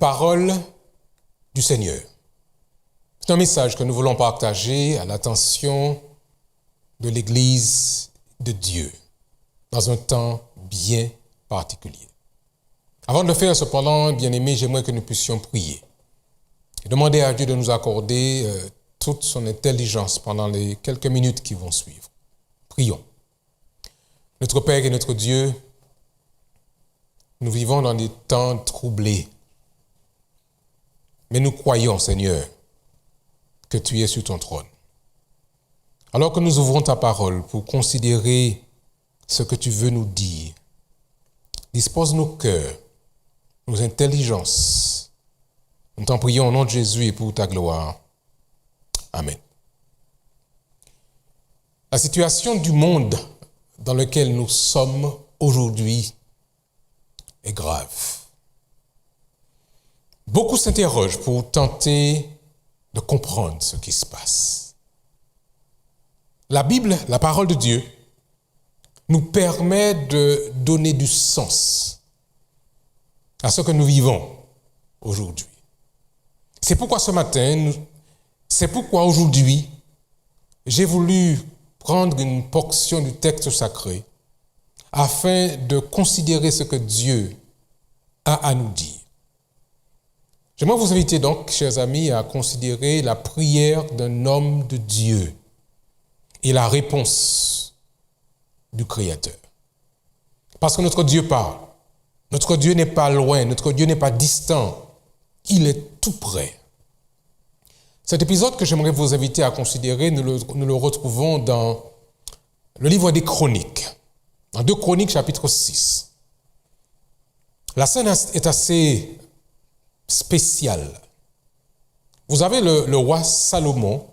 Parole du Seigneur. C'est un message que nous voulons partager à l'attention de l'Église de Dieu dans un temps bien particulier. Avant de le faire, cependant, bien-aimés, j'aimerais que nous puissions prier et demander à Dieu de nous accorder toute son intelligence pendant les quelques minutes qui vont suivre. Prions. Notre Père et notre Dieu, nous vivons dans des temps troublés, mais nous croyons, Seigneur, que tu es sur ton trône. Alors que nous ouvrons ta parole pour considérer ce que tu veux nous dire, dispose nos cœurs, nos intelligences. Nous t'en prions au nom de Jésus et pour ta gloire. Amen. La situation du monde dans lequel nous sommes aujourd'hui est grave. Beaucoup s'interrogent pour tenter de comprendre ce qui se passe. La Bible, la parole de Dieu, nous permet de donner du sens à ce que nous vivons aujourd'hui. C'est pourquoi ce matin, c'est pourquoi aujourd'hui, j'ai voulu prendre une portion du texte sacré afin de considérer ce que Dieu a à nous dire. J'aimerais vous inviter donc, chers amis, à considérer la prière d'un homme de Dieu et la réponse du Créateur. Parce que notre Dieu parle. Notre Dieu n'est pas loin, notre Dieu n'est pas distant. Il est tout près. Cet épisode que j'aimerais vous inviter à considérer, nous le retrouvons dans le livre des Chroniques, dans 2 Chroniques chapitre 6. La scène est assez spéciale. Vous avez le roi Salomon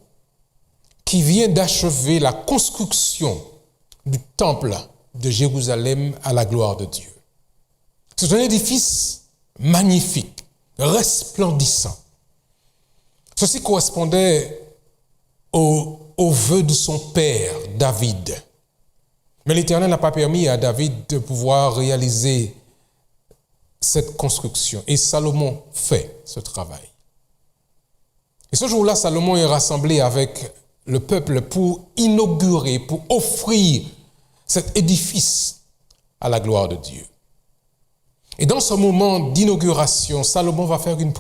qui vient d'achever la construction du temple de Jérusalem à la gloire de Dieu. C'est un édifice magnifique, resplendissant. Ceci correspondait au vœu de son père, David. Mais l'Éternel n'a pas permis à David de pouvoir réaliser cette construction. Et Salomon fait ce travail. Et ce jour-là, Salomon est rassemblé avec le peuple pour inaugurer, pour offrir cet édifice à la gloire de Dieu. Et dans ce moment d'inauguration, Salomon va faire une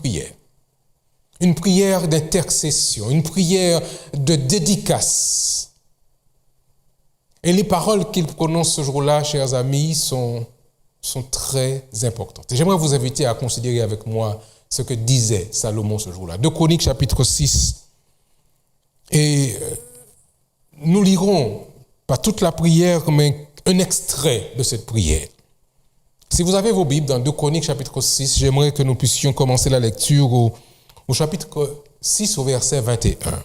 prière d'intercession, une prière de dédicace. Et les paroles qu'il prononce ce jour-là, chers amis, sont très importantes. Et j'aimerais vous inviter à considérer avec moi ce que disait Salomon ce jour-là. 2 Chroniques chapitre 6. Et nous lirons, pas toute la prière, mais un extrait de cette prière. Si vous avez vos Bibles dans 2 Chroniques chapitre 6, j'aimerais que nous puissions commencer la lecture au chapitre 6 au verset 21.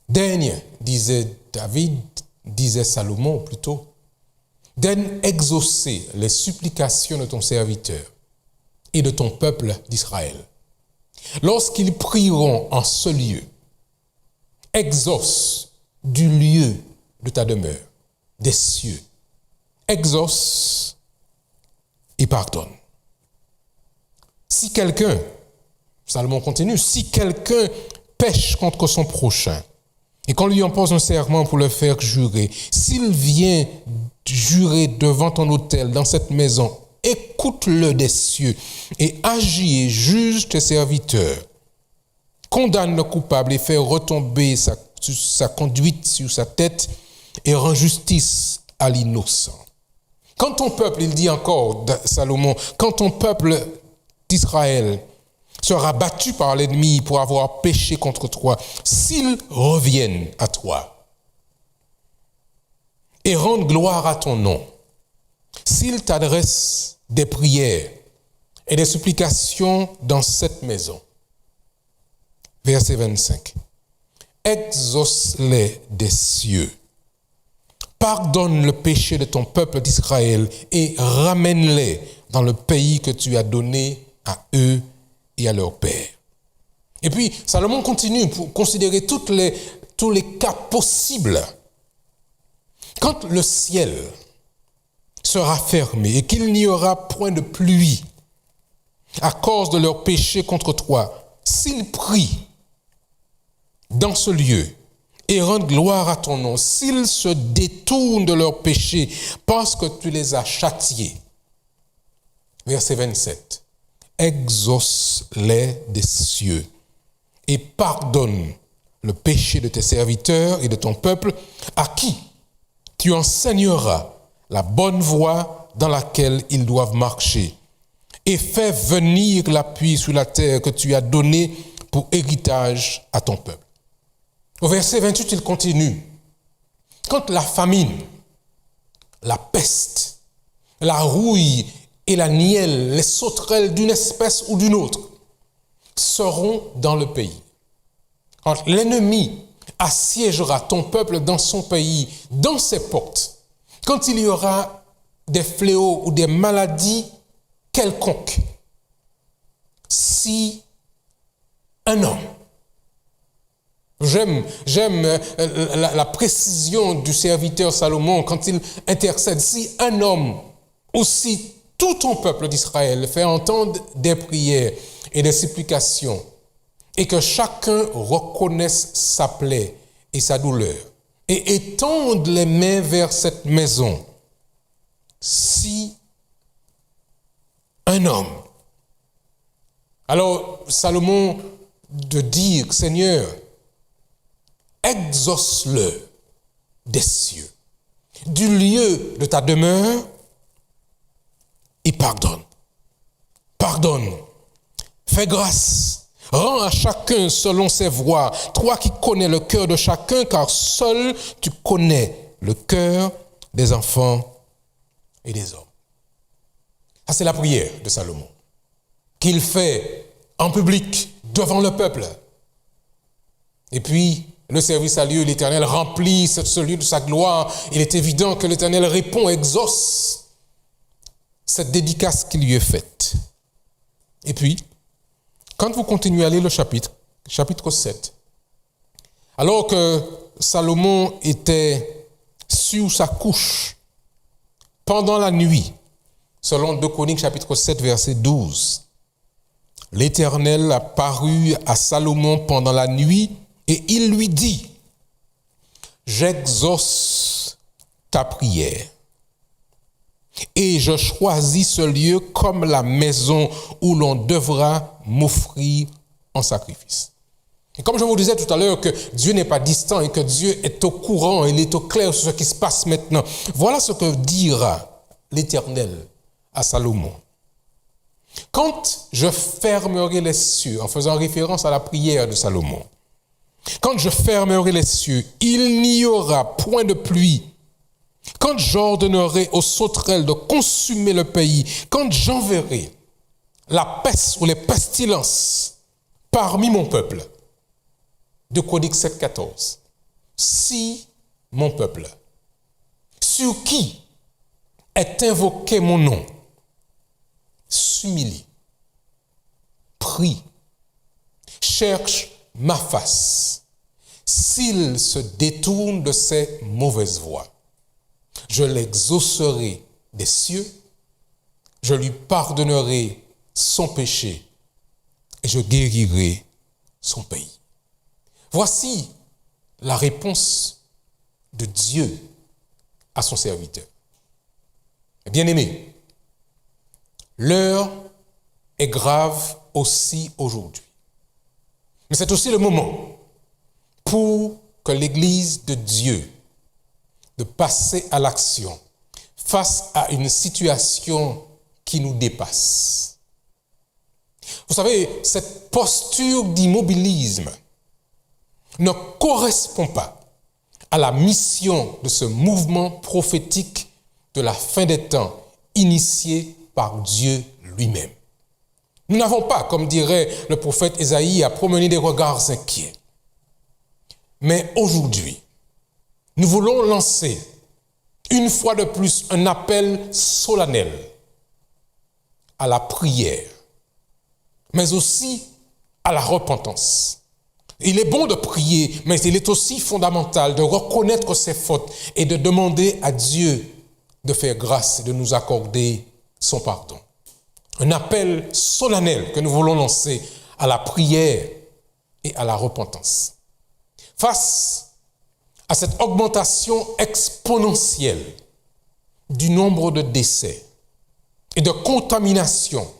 Daigne, disait Salomon plutôt, daigne exaucer les supplications de ton serviteur et de ton peuple d'Israël. Lorsqu'ils prieront en ce lieu, exauce du lieu de ta demeure, des cieux, exauce et pardonne. Si quelqu'un, Salomon continue, si quelqu'un pêche contre son prochain et qu'on lui impose un serment pour le faire jurer, s'il vient jurer devant ton autel dans cette maison, écoute-le des cieux et agis et juge tes serviteurs. Condamne le coupable et fais retomber sa conduite sur sa tête et rend justice à l'innocent. Quand ton peuple, il dit encore, Salomon, quand ton peuple d'Israël sera battu par l'ennemi pour avoir péché contre toi, s'ils reviennent à toi et rendent gloire à ton nom, s'ils t'adressent des prières et des supplications dans cette maison. Verset 25. Exauce-les des cieux. Pardonne le péché de ton peuple d'Israël et ramène-les dans le pays que tu as donné à eux et à leur père. Et puis, Salomon continue pour considérer tous les cas possibles. Quand le ciel sera fermé et qu'il n'y aura point de pluie, à cause de leurs péchés contre toi, s'ils prient dans ce lieu et rendent gloire à ton nom, s'ils se détournent de leurs péchés parce que tu les as châtiés. Verset 27. Exauce-les des cieux et pardonne le péché de tes serviteurs et de ton peuple, à qui tu enseigneras la bonne voie dans laquelle ils doivent marcher, et fais venir la pluie sur la terre que tu as donnée pour héritage à ton peuple. Au verset 28, il continue. Quand la famine, la peste, la rouille et la nielle, les sauterelles d'une espèce ou d'une autre, seront dans le pays. Quand l'ennemi assiégera ton peuple dans son pays, dans ses portes, quand il y aura des fléaux ou des maladies quelconques, si un homme, j'aime la précision du serviteur Salomon quand il intercède, si un homme, aussi tout ton peuple d'Israël, fait entendre des prières et des supplications, et que chacun reconnaisse sa plaie et sa douleur, et étende les mains vers cette maison, si un homme, alors Salomon de dire, Seigneur, exauce-le des cieux, du lieu de ta demeure, et pardonne. Pardonne. Fais grâce. Rends à chacun selon ses voies. Toi qui connais le cœur de chacun, car seul tu connais le cœur des enfants et des hommes. Ça, c'est la prière de Salomon, qu'il fait en public, devant le peuple. Et puis, le service a lieu, l'Éternel remplit ce lieu de sa gloire. Il est évident que l'Éternel répond, exauce cette dédicace qui lui est faite. Et puis, quand vous continuez à lire le chapitre 7, alors que Salomon était sur sa couche pendant la nuit, selon 2 Chroniques chapitre 7, verset 12, l'Éternel apparut à Salomon pendant la nuit et il lui dit, j'exauce ta prière et je choisis ce lieu comme la maison où l'on devra m'offrir en sacrifice. Et comme je vous disais tout à l'heure que Dieu n'est pas distant et que Dieu est au courant, il est au clair sur ce qui se passe maintenant. Voilà ce que dira l'Éternel à Salomon. Quand je fermerai les cieux, en faisant référence à la prière de Salomon, quand je fermerai les cieux, il n'y aura point de pluie. Quand j'ordonnerai aux sauterelles de consumer le pays, quand j'enverrai la peste ou les pestilences parmi mon peuple, 2 Chroniques 7, 14, si mon peuple, sur qui est invoqué mon nom, s'humilie, prie, cherche ma face, s'il se détourne de ses mauvaises voies, je l'exaucerai des cieux, je lui pardonnerai son péché et je guérirai son pays. Voici la réponse de Dieu à son serviteur. Bien-aimé, l'heure est grave aussi aujourd'hui. Mais c'est aussi le moment pour que l'Église de Dieu de passer à l'action face à une situation qui nous dépasse. Vous savez, cette posture d'immobilisme ne correspond pas à la mission de ce mouvement prophétique de la fin des temps initié par Dieu lui-même. Nous n'avons pas, comme dirait le prophète Ésaïe, à promener des regards inquiets. Mais aujourd'hui, nous voulons lancer une fois de plus un appel solennel à la prière, mais aussi à la repentance. Il est bon de prier, mais il est aussi fondamental de reconnaître ses fautes et de demander à Dieu de faire grâce et de nous accorder son pardon. un appel solennel que nous voulons lancer à la prière et à la repentance. Face à cette augmentation exponentielle du nombre de décès et de contaminations,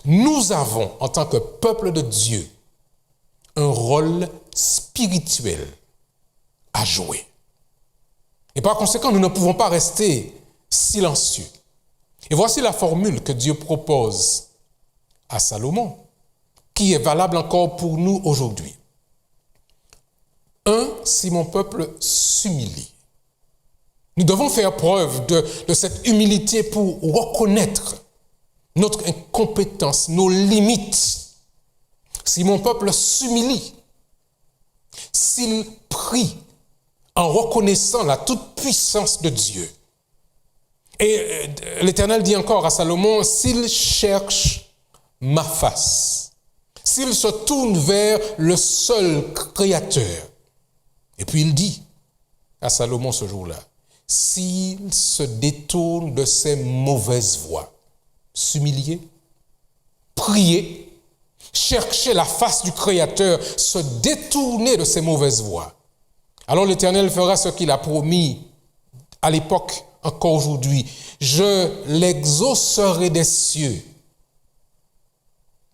nous avons, en tant que peuple de Dieu, un rôle spirituel à jouer. Et par conséquent, nous ne pouvons pas rester silencieux. Et voici la formule que Dieu propose à Salomon, qui est valable encore pour nous aujourd'hui. 1. Si mon peuple s'humilie. Nous devons faire preuve de cette humilité pour reconnaître notre incompétence, nos limites. Si mon peuple s'humilie, s'il prie en reconnaissant la toute-puissance de Dieu. Et l'Éternel dit encore à Salomon, s'il cherche ma face, s'il se tourne vers le seul Créateur. Et puis il dit à Salomon ce jour-là, s'il se détourne de ses mauvaises voies, s'humilier, prier, chercher la face du Créateur, se détourner de ses mauvaises voies, alors l'Éternel fera ce qu'il a promis à l'époque, encore aujourd'hui. Je l'exaucerai des cieux.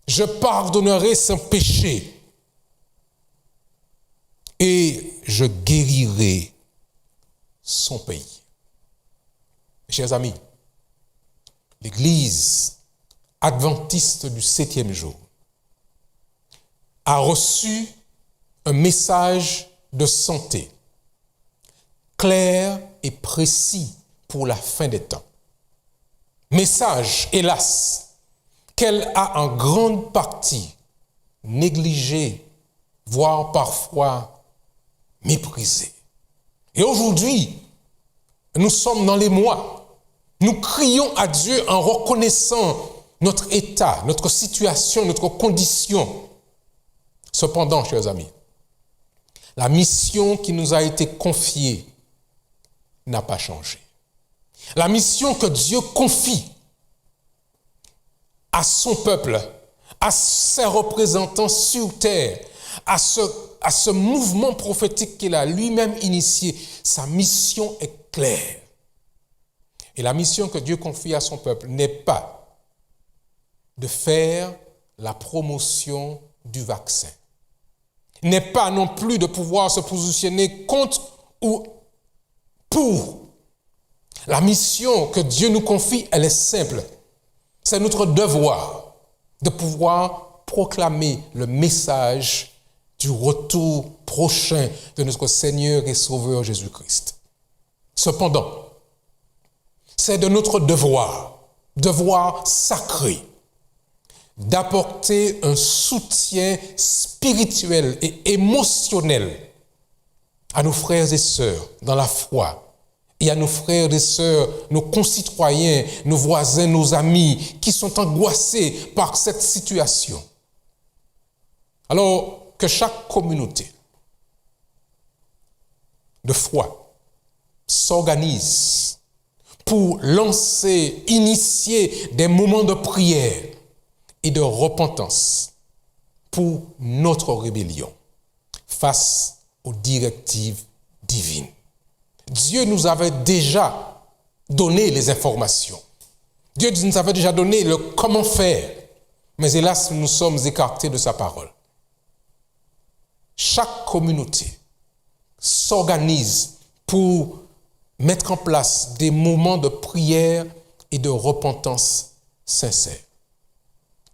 Je pardonnerai son péché. Et je guérirai son pays. Mes chers amis, l'Église adventiste du 7e jour a reçu un message de santé, clair et précis pour la fin des temps. Message, hélas, qu'elle a en grande partie négligé, voire parfois méprisé. Et aujourd'hui, nous sommes dans les mois. Nous crions à Dieu en reconnaissant notre état, notre situation, notre condition. Cependant, chers amis, la mission qui nous a été confiée n'a pas changé. La mission que Dieu confie à son peuple, à ses représentants sur terre, à ce mouvement prophétique qu'il a lui-même initié, sa mission est claire. Et la mission que Dieu confie à son peuple n'est pas de faire la promotion du vaccin, n'est pas non plus de pouvoir se positionner contre ou pour. La mission que Dieu nous confie, elle est simple. C'est notre devoir de pouvoir proclamer le message du retour prochain de notre Seigneur et Sauveur Jésus-Christ. Cependant, c'est de notre devoir sacré, d'apporter un soutien spirituel et émotionnel à nos frères et sœurs dans la foi et à nos frères et sœurs, nos concitoyens, nos voisins, nos amis qui sont angoissés par cette situation. Alors que chaque communauté de foi s'organise pour lancer, initier des moments de prière et de repentance pour notre rébellion face aux directives divines. Dieu nous avait déjà donné les informations. Dieu nous avait déjà donné le comment faire. Mais hélas, nous sommes écartés de sa parole. Chaque communauté s'organise pour mettre en place des moments de prière et de repentance sincère.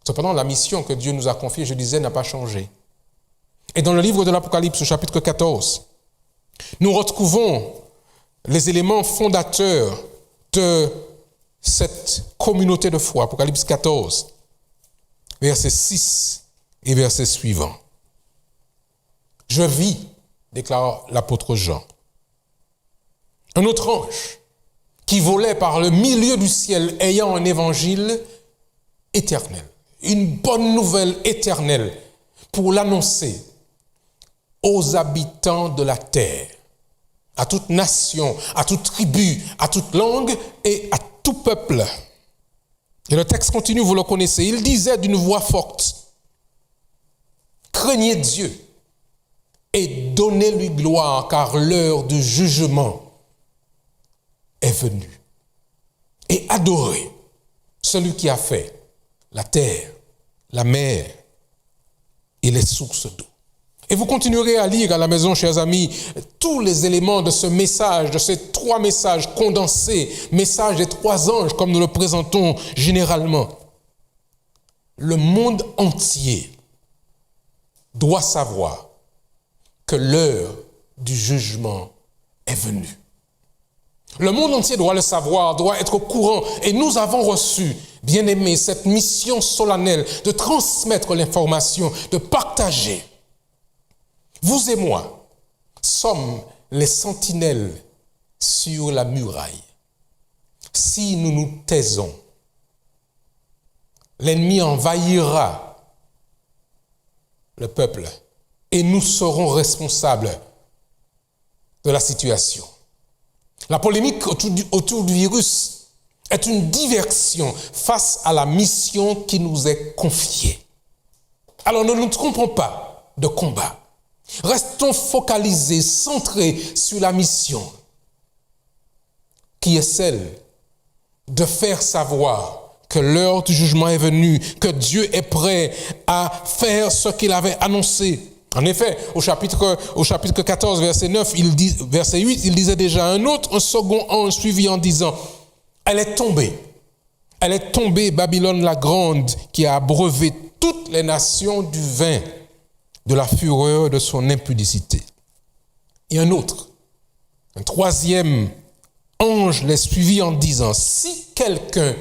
Cependant, la mission que Dieu nous a confiée, je disais, n'a pas changé. Et dans le livre de l'Apocalypse, au chapitre 14, nous retrouvons les éléments fondateurs de cette communauté de foi. Apocalypse 14, versets 6 et versets suivants. Je vis, déclare l'apôtre Jean, un autre ange qui volait par le milieu du ciel ayant un évangile éternel, une bonne nouvelle éternelle pour l'annoncer aux habitants de la terre, à toute nation, à toute tribu, à toute langue et à tout peuple. Et le texte continue, vous le connaissez. Il disait d'une voix forte, craignez Dieu et donnez-lui gloire, car l'heure du jugement est venue. Et adorez celui qui a fait la terre, la mer et les sources d'eau. Et vous continuerez à lire à la maison, chers amis, tous les éléments de ce message, de ces 3 messages condensés, message des 3 anges, comme nous le présentons généralement. Le monde entier doit savoir que l'heure du jugement est venue. Le monde entier doit le savoir, doit être au courant. Et nous avons reçu, bien-aimés, cette mission solennelle de transmettre l'information, de partager. Vous et moi sommes les sentinelles sur la muraille. Si nous nous taisons, l'ennemi envahira le peuple et nous serons responsables de la situation. La polémique autour du virus est une diversion face à la mission qui nous est confiée. Alors ne nous trompons pas de combat. Restons focalisés, centrés sur la mission qui est celle de faire savoir que l'heure du jugement est venue, que Dieu est prêt à faire ce qu'il avait annoncé. En effet, au chapitre 14, verset 9, verset 8, il disait déjà, un second ange suivi en disant, elle est tombée, Babylone la grande, qui a abreuvé toutes les nations du vin de la fureur de son impudicité. Et un 3e ange les suivit en disant, si quelqu'un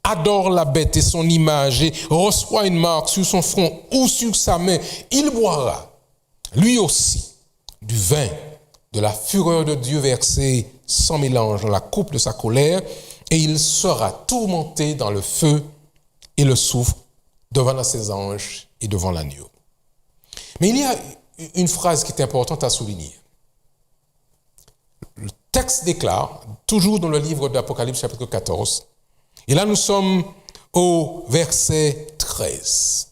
adore la bête et son image et reçoit une marque sur son front ou sur sa main, il boira, lui aussi, du vin de la fureur de Dieu versé sans mélange dans la coupe de sa colère, et il sera tourmenté dans le feu et le soufre devant ses anges et devant l'agneau. Mais il y a une phrase qui est importante à souligner. Le texte déclare, toujours dans le livre d'Apocalypse chapitre 14, et là nous sommes au verset 13.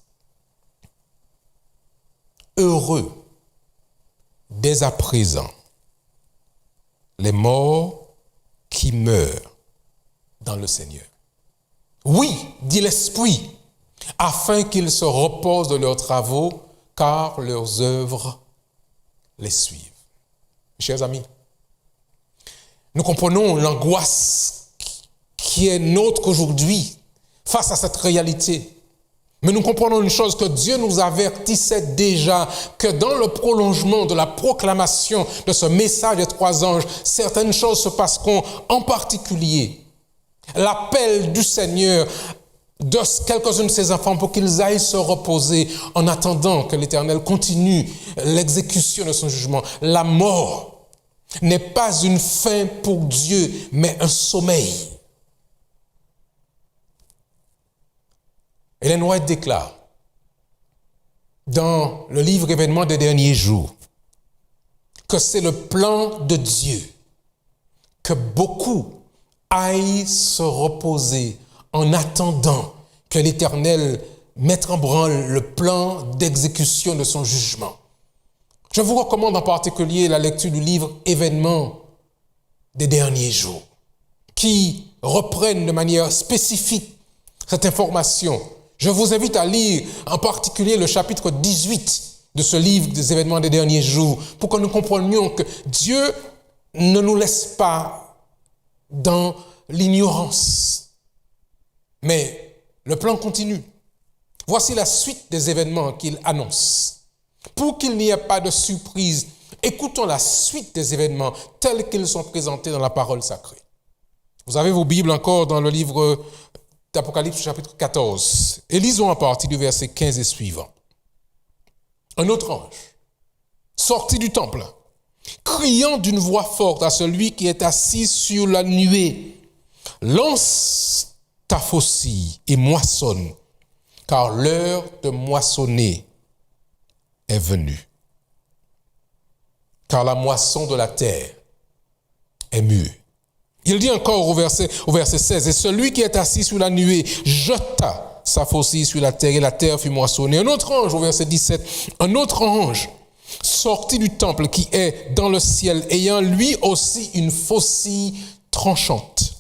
Heureux dès à présent les morts qui meurent dans le Seigneur. Oui, dit l'Esprit, afin qu'ils se reposent de leurs travaux, car leurs œuvres les suivent. Chers amis, nous comprenons l'angoisse qui est nôtre aujourd'hui face à cette réalité. Mais nous comprenons une chose, que Dieu nous avertissait déjà que dans le prolongement de la proclamation de ce message des 3 anges, certaines choses se passeront, en particulier l'appel du Seigneur de quelques-uns de ses enfants pour qu'ils aillent se reposer en attendant que l'Éternel continue l'exécution de son jugement. La mort n'est pas une fin pour Dieu, mais un sommeil. Ellen White déclare dans le livre Événements des derniers jours que c'est le plan de Dieu que beaucoup aillent se reposer en attendant que l'Éternel mette en branle le plan d'exécution de son jugement. Je vous recommande en particulier la lecture du livre Événements des derniers jours, qui reprennent de manière spécifique cette information. Je vous invite à lire en particulier le chapitre 18 de ce livre des Événements des derniers jours, pour que nous comprenions que Dieu ne nous laisse pas dans l'ignorance. Mais le plan continue. Voici la suite des événements qu'il annonce. Pour qu'il n'y ait pas de surprise, écoutons la suite des événements tels qu'ils sont présentés dans la parole sacrée. Vous avez vos Bibles encore dans le livre d'Apocalypse chapitre 14. Et lisons à partir du verset 15 et suivant. Un autre ange, sorti du temple, criant d'une voix forte à celui qui est assis sur la nuée, lance ta faucille et moissonne, car l'heure de moissonner est venue. Car la moisson de la terre est mûre. Il dit encore au verset 16, « Et celui qui est assis sur la nuée jeta sa faucille sur la terre, et la terre fut moissonnée. » Un autre ange, au verset 17, un autre ange sorti du temple qui est dans le ciel, ayant lui aussi une faucille tranchante.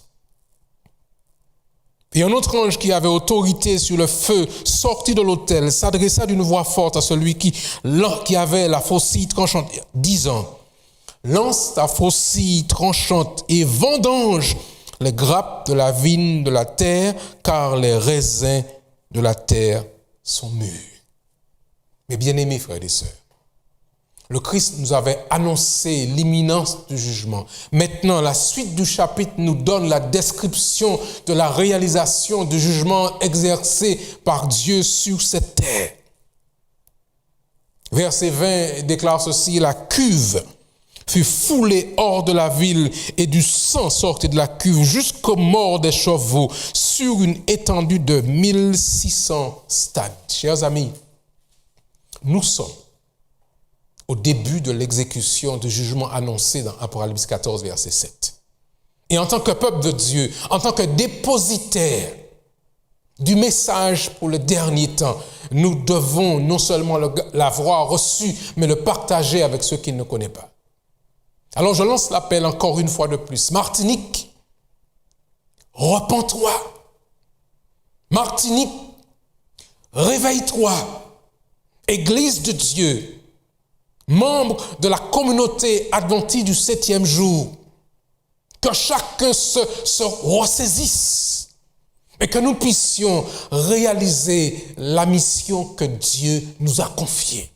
Et un autre ange qui avait autorité sur le feu, sorti de l'autel, s'adressa d'une voix forte à celui qui avait la faucille tranchante, disant, « Lance ta faucille tranchante et vendange les grappes de la vigne de la terre, car les raisins de la terre sont mûrs. » Mes bien-aimés frères et sœurs, le Christ nous avait annoncé l'imminence du jugement. Maintenant, la suite du chapitre nous donne la description de la réalisation du jugement exercé par Dieu sur cette terre. Verset 20 déclare ceci, « La cuve fut foulée hors de la ville et du sang sortit de la cuve jusqu'aux morts des chevaux sur une étendue de 1600 stades. » Chers amis, nous sommes au début de l'exécution du jugement annoncé dans Apocalypse 14, verset 7. Et en tant que peuple de Dieu, en tant que dépositaire du message pour le dernier temps, nous devons non seulement l'avoir reçu, mais le partager avec ceux qui ne connaissent pas. Alors je lance l'appel encore une fois de plus. Martinique, repens-toi. Martinique, réveille-toi. Église de Dieu, membre de la communauté adventiste du 7e jour, que chacun se ressaisisse et que nous puissions réaliser la mission que Dieu nous a confiée.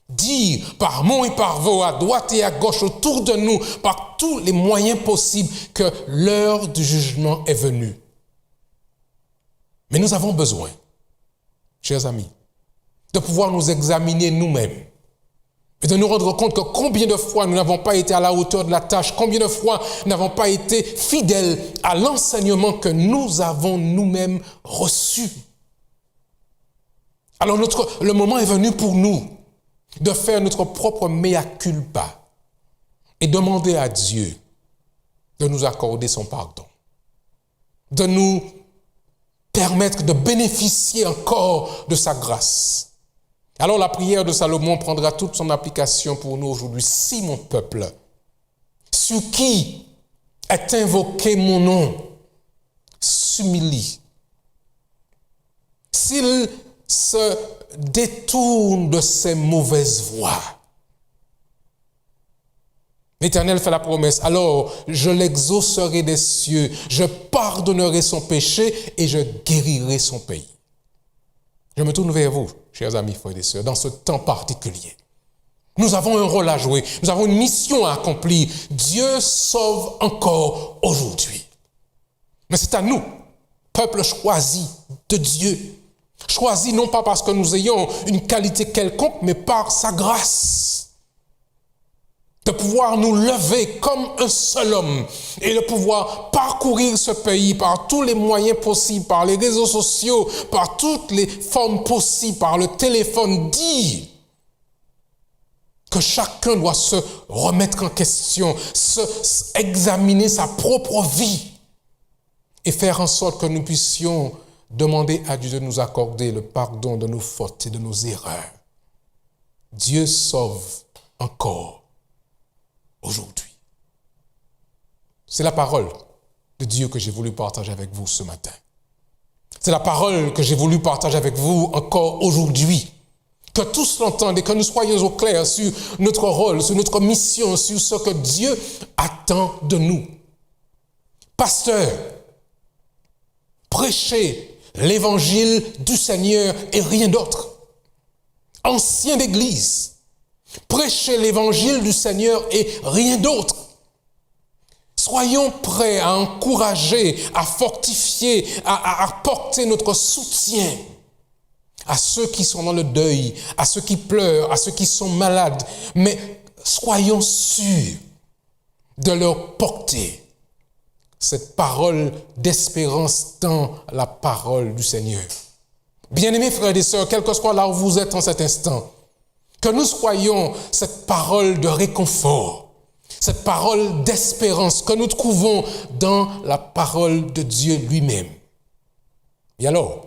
Dire par mots et par voix, à droite et à gauche, autour de nous, par tous les moyens possibles, que l'heure du jugement est venue. Mais nous avons besoin, chers amis, de pouvoir nous examiner nous-mêmes et de nous rendre compte que combien de fois nous n'avons pas été à la hauteur de la tâche, combien de fois nous n'avons pas été fidèles à l'enseignement que nous avons nous-mêmes reçu. Alors le moment est venu pour nous de faire notre propre mea culpa et demander à Dieu de nous accorder son pardon, de nous permettre de bénéficier encore de sa grâce. Alors la prière de Salomon prendra toute son application pour nous aujourd'hui. Si mon peuple, sur qui est invoqué mon nom, s'humilie, s'il se détourne de ses mauvaises voies, l'Éternel fait la promesse, alors je l'exaucerai des cieux, je pardonnerai son péché et je guérirai son pays. Je me tourne vers vous, chers amis, frères et sœurs, dans ce temps particulier. Nous avons un rôle à jouer, nous avons une mission à accomplir. Dieu sauve encore aujourd'hui. Mais c'est à nous, peuple choisi de Dieu, choisi non pas parce que nous ayons une qualité quelconque, mais par sa grâce, de pouvoir nous lever comme un seul homme et de pouvoir parcourir ce pays par tous les moyens possibles, par les réseaux sociaux, par toutes les formes possibles, par le téléphone, dire que chacun doit se remettre en question, examiner sa propre vie et faire en sorte que nous puissions demander à Dieu de nous accorder le pardon de nos fautes et de nos erreurs. Dieu sauve encore aujourd'hui. C'est la parole de Dieu que j'ai voulu partager avec vous ce matin. C'est la parole que j'ai voulu partager avec vous encore aujourd'hui. Que tous l'entendent et que nous soyons au clair sur notre rôle, sur notre mission, sur ce que Dieu attend de nous. Pasteur, prêchez l'évangile du Seigneur et rien d'autre. Ancien d'église, prêchez l'évangile du Seigneur et rien d'autre. Soyons prêts à encourager, à fortifier, à apporter notre soutien à ceux qui sont dans le deuil, à ceux qui pleurent, à ceux qui sont malades. Mais soyons sûrs de leur porter cette parole d'espérance dans la parole du Seigneur. Bien-aimés frères et sœurs, quel que soit là où vous êtes en cet instant, que nous soyons cette parole de réconfort, Cette parole d'espérance que nous trouvons dans la parole de Dieu lui-même. Et alors,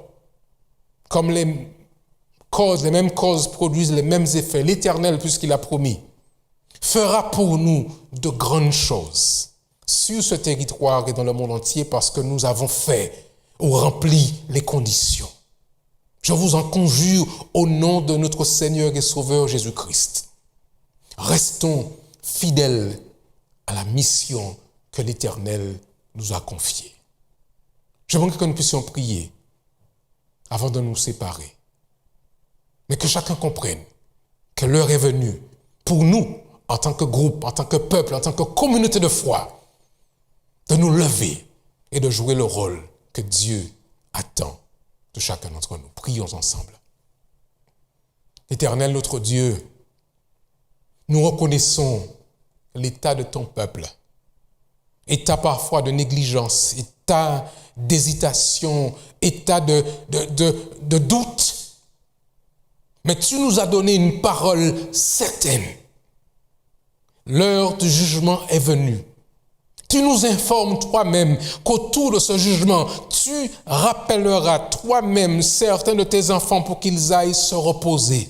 comme les mêmes causes produisent les mêmes effets, l'Éternel, puisqu'il a promis, fera pour nous de grandes choses sur ce territoire et dans le monde entier parce que nous avons fait ou rempli les conditions. Je vous en conjure au nom de notre Seigneur et Sauveur Jésus-Christ. Restons fidèles à la mission que l'Éternel nous a confiée. J'aimerais que nous puissions prier avant de nous séparer. Mais que chacun comprenne que l'heure est venue pour nous, en tant que groupe, en tant que peuple, en tant que communauté de foi, de nous lever et de jouer le rôle que Dieu attend de chacun d'entre nous. Prions ensemble. Éternel, notre Dieu, nous reconnaissons l'état de ton peuple, état parfois de négligence, état d'hésitation, état de doute. Mais tu nous as donné une parole certaine. L'heure du jugement est venue. Tu nous informes toi-même qu'autour de ce jugement, tu rappelleras toi-même certains de tes enfants pour qu'ils aillent se reposer.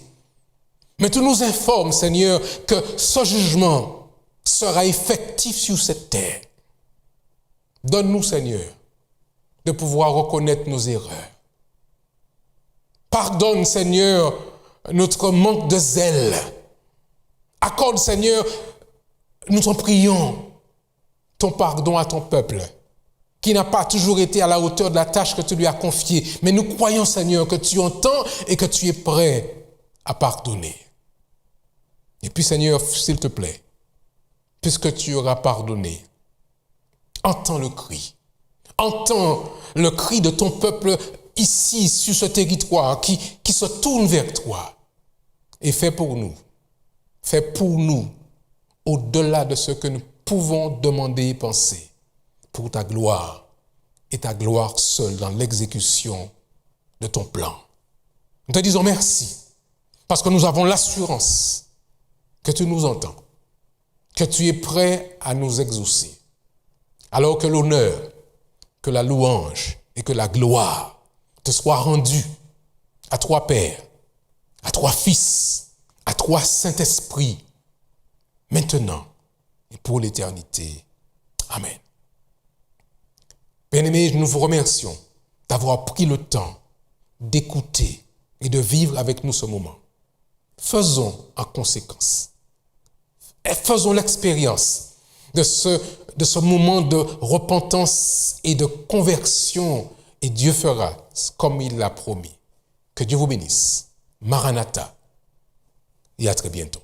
Mais tu nous informes, Seigneur, que ce jugement sera effectif sur cette terre. Donne-nous, Seigneur, de pouvoir reconnaître nos erreurs. Pardonne, Seigneur, notre manque de zèle. Accorde, Seigneur, nous t'en prions, ton pardon à ton peuple, qui n'a pas toujours été à la hauteur de la tâche que tu lui as confiée. Mais nous croyons, Seigneur, que tu entends et que tu es prêt à pardonner. Et puis, Seigneur, s'il te plaît, puisque tu auras pardonné, entends le cri. Entends le cri de ton peuple ici, sur ce territoire, qui se tourne vers toi. Et fais pour nous, au-delà de ce que nous pouvons demander et penser, pour ta gloire et ta gloire seule dans l'exécution de ton plan. Nous te disons merci, parce que nous avons l'assurance que tu nous entends, que tu es prêt à nous exaucer, alors que l'honneur, que la louange et que la gloire te soient rendues à toi Père, à toi Fils, à toi Saint-Esprit, maintenant et pour l'éternité. Amen. Bien-aimés, nous vous remercions d'avoir pris le temps d'écouter et de vivre avec nous ce moment. Faisons en conséquence. Et faisons l'expérience de ce moment de repentance et de conversion. Et Dieu fera comme il l'a promis. Que Dieu vous bénisse. Maranatha. Et à très bientôt.